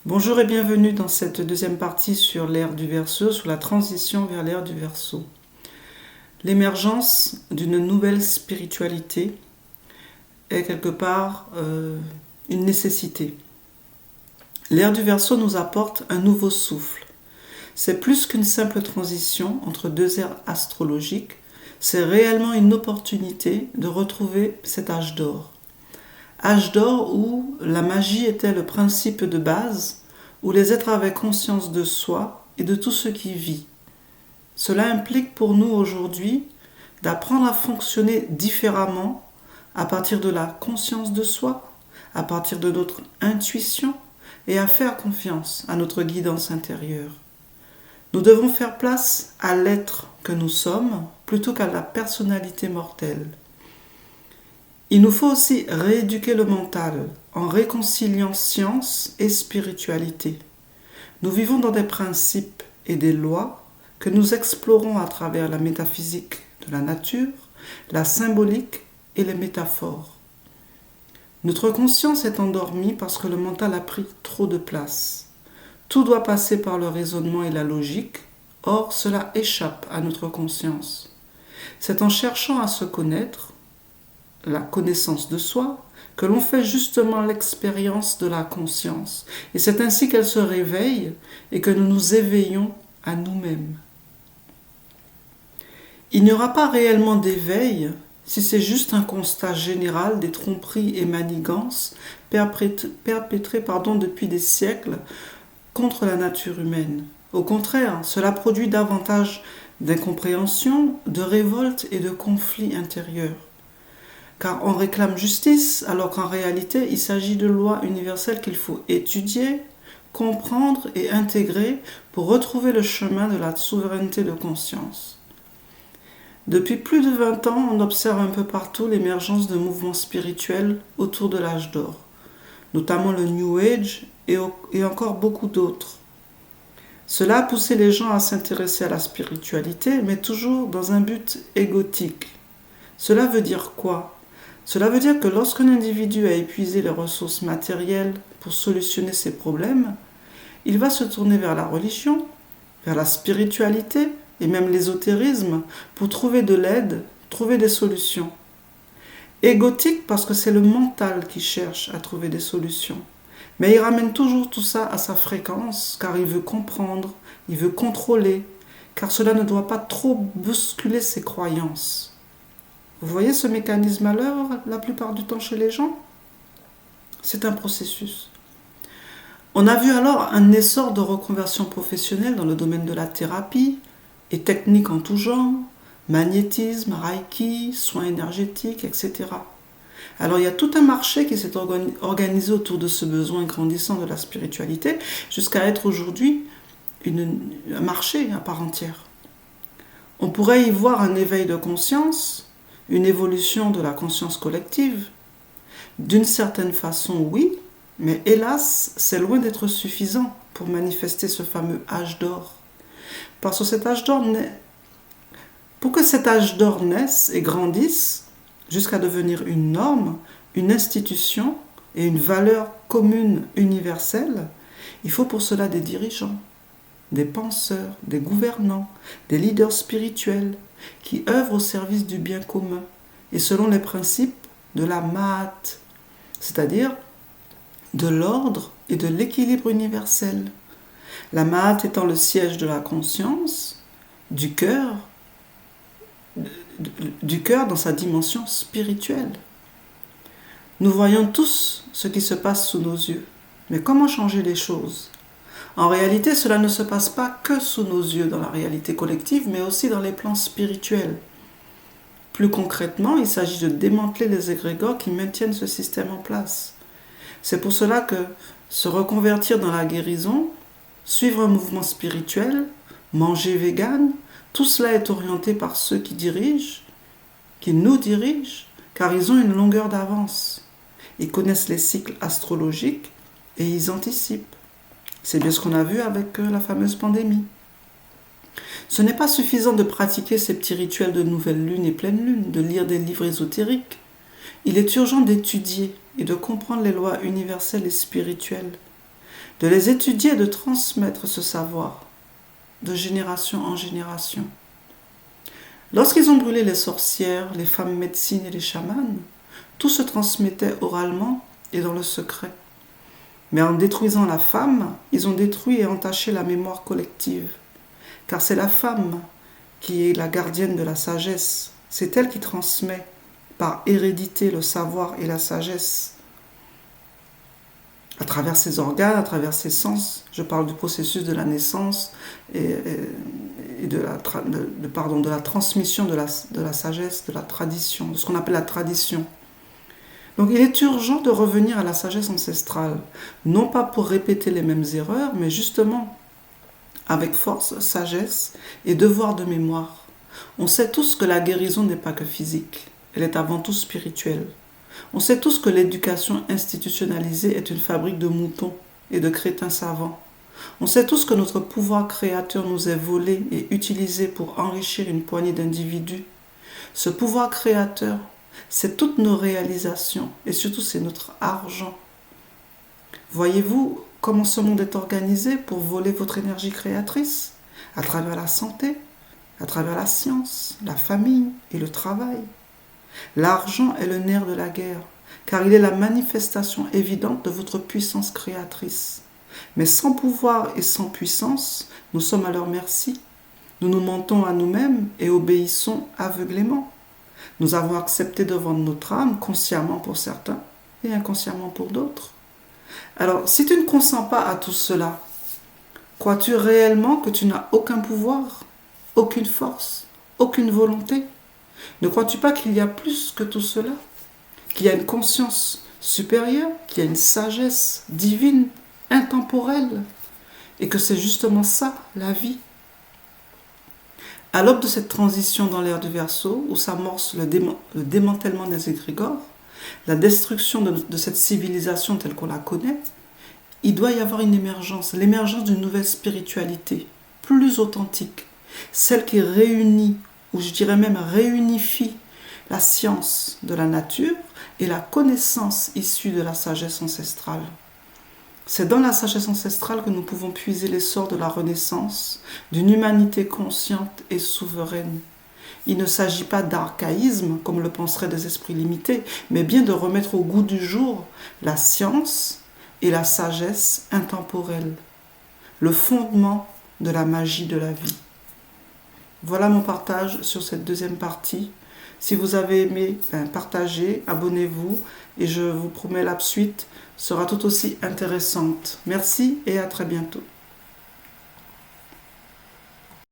Bonjour et bienvenue dans cette deuxième partie sur l'ère du Verseau, sur la transition vers l'ère du Verseau. L'émergence d'une nouvelle spiritualité est quelque part une nécessité. L'ère du Verseau nous apporte un nouveau souffle. C'est plus qu'une simple transition entre deux ères astrologiques, c'est réellement une opportunité de retrouver cet âge d'or. Âge d'or où la magie était le principe de base, où les êtres avaient conscience de soi et de tout ce qui vit. Cela implique pour nous aujourd'hui d'apprendre à fonctionner différemment à partir de la conscience de soi, à partir de notre intuition et à faire confiance à notre guidance intérieure. Nous devons faire place à l'être que nous sommes plutôt qu'à la personnalité mortelle. Il nous faut aussi rééduquer le mental en réconciliant science et spiritualité. Nous vivons dans des principes et des lois que nous explorons à travers la métaphysique de la nature, la symbolique et les métaphores. Notre conscience est endormie parce que le mental a pris trop de place. Tout doit passer par le raisonnement et la logique, or cela échappe à notre conscience. C'est en cherchant à se connaître, la connaissance de soi, que l'on fait justement l'expérience de la conscience. Et c'est ainsi qu'elle se réveille et que nous nous éveillons à nous-mêmes. Il n'y aura pas réellement d'éveil si c'est juste un constat général des tromperies et manigances perpétrées depuis des siècles contre la nature humaine. Au contraire, cela produit davantage d'incompréhension, de révolte et de conflits intérieurs. Car on réclame justice, alors qu'en réalité, il s'agit de lois universelles qu'il faut étudier, comprendre et intégrer pour retrouver le chemin de la souveraineté de conscience. Depuis plus de 20 ans, on observe un peu partout l'émergence de mouvements spirituels autour de l'âge d'or, notamment le New Age et encore beaucoup d'autres. Cela a poussé les gens à s'intéresser à la spiritualité, mais toujours dans un but égotique. Cela veut dire quoi ? Cela veut dire que lorsqu'un individu a épuisé les ressources matérielles pour solutionner ses problèmes, il va se tourner vers la religion, vers la spiritualité et même l'ésotérisme pour trouver de l'aide, trouver des solutions. Égotique parce que c'est le mental qui cherche à trouver des solutions. Mais il ramène toujours tout ça à sa fréquence car il veut comprendre, il veut contrôler, car cela ne doit pas trop bousculer ses croyances. Vous voyez ce mécanisme à l'œuvre la plupart du temps chez les gens ? C'est un processus. On a vu alors un essor de reconversion professionnelle dans le domaine de la thérapie et techniques en tout genre, magnétisme, reiki, soins énergétiques, etc. Alors il y a tout un marché qui s'est organisé autour de ce besoin grandissant de la spiritualité jusqu'à être aujourd'hui un marché à part entière. On pourrait y voir un éveil de conscience, une évolution de la conscience collective. D'une certaine façon, oui, mais hélas, c'est loin d'être suffisant pour manifester ce fameux âge d'or. Parce que pour que cet âge d'or naisse et grandisse jusqu'à devenir une norme, une institution et une valeur commune universelle, il faut pour cela des dirigeants, des penseurs, des gouvernants, des leaders spirituels qui œuvrent au service du bien commun et selon les principes de la Ma'at, c'est-à-dire de l'ordre et de l'équilibre universel. La Ma'at étant le siège de la conscience, du cœur dans sa dimension spirituelle. Nous voyons tous ce qui se passe sous nos yeux, mais comment changer les choses ? En réalité, cela ne se passe pas que sous nos yeux dans la réalité collective, mais aussi dans les plans spirituels. Plus concrètement, il s'agit de démanteler les égrégores qui maintiennent ce système en place. C'est pour cela que se reconvertir dans la guérison, suivre un mouvement spirituel, manger vegan, tout cela est orienté par ceux qui dirigent, qui nous dirigent, car ils ont une longueur d'avance. Ils connaissent les cycles astrologiques et ils anticipent. C'est bien ce qu'on a vu avec la fameuse pandémie. Ce n'est pas suffisant de pratiquer ces petits rituels de nouvelle lune et pleine lune, de lire des livres ésotériques. Il est urgent d'étudier et de comprendre les lois universelles et spirituelles. de les étudier et de transmettre ce savoir de génération en génération. Lorsqu'ils ont brûlé les sorcières, les femmes médecines et les chamanes, tout se transmettait oralement et dans le secret. Mais en détruisant la femme, ils ont détruit et entaché la mémoire collective. Car c'est la femme qui est la gardienne de la sagesse. C'est elle qui transmet par hérédité le savoir et la sagesse. À travers ses organes, à travers ses sens. Je parle du processus de la naissance et de la transmission de la sagesse, de la tradition, de ce qu'on appelle la tradition. Donc il est urgent de revenir à la sagesse ancestrale, non pas pour répéter les mêmes erreurs, mais justement avec force, sagesse et devoir de mémoire. On sait tous que la guérison n'est pas que physique, elle est avant tout spirituelle. On sait tous que l'éducation institutionnalisée est une fabrique de moutons et de crétins savants. On sait tous que notre pouvoir créateur nous est volé et utilisé pour enrichir une poignée d'individus. Ce pouvoir créateur, c'est toutes nos réalisations et surtout c'est notre argent. Voyez-vous comment ce monde est organisé pour voler votre énergie créatrice? À travers la santé, à travers la science, la famille et le travail. L'argent est le nerf de la guerre, car il est la manifestation évidente de votre puissance créatrice. Mais sans pouvoir et sans puissance, nous sommes à leur merci. Nous nous mentons à nous-mêmes et obéissons aveuglément. Nous avons accepté de vendre notre âme, consciemment pour certains et inconsciemment pour d'autres. Alors, si tu ne consens pas à tout cela, crois-tu réellement que tu n'as aucun pouvoir, aucune force, aucune volonté? Ne crois-tu pas qu'il y a plus que tout cela? Qu'il y a une conscience supérieure, qu'il y a une sagesse divine, intemporelle, et que c'est justement ça, la vie? À l'aube de cette transition dans l'ère du Verseau, où s'amorce le démantèlement des égrégores, la destruction de cette civilisation telle qu'on la connaît, il doit y avoir une émergence, l'émergence d'une nouvelle spiritualité, plus authentique, celle qui réunit, ou je dirais même réunifie, la science de la nature et la connaissance issue de la sagesse ancestrale. C'est dans la sagesse ancestrale que nous pouvons puiser l'essor de la renaissance, d'une humanité consciente et souveraine. Il ne s'agit pas d'archaïsme, comme le penseraient des esprits limités, mais bien de remettre au goût du jour la science et la sagesse intemporelle, le fondement de la magie de la vie. Voilà mon partage sur cette deuxième partie. Si vous avez aimé, partagez, abonnez-vous et je vous promets la suite sera tout aussi intéressante. Merci et à très bientôt.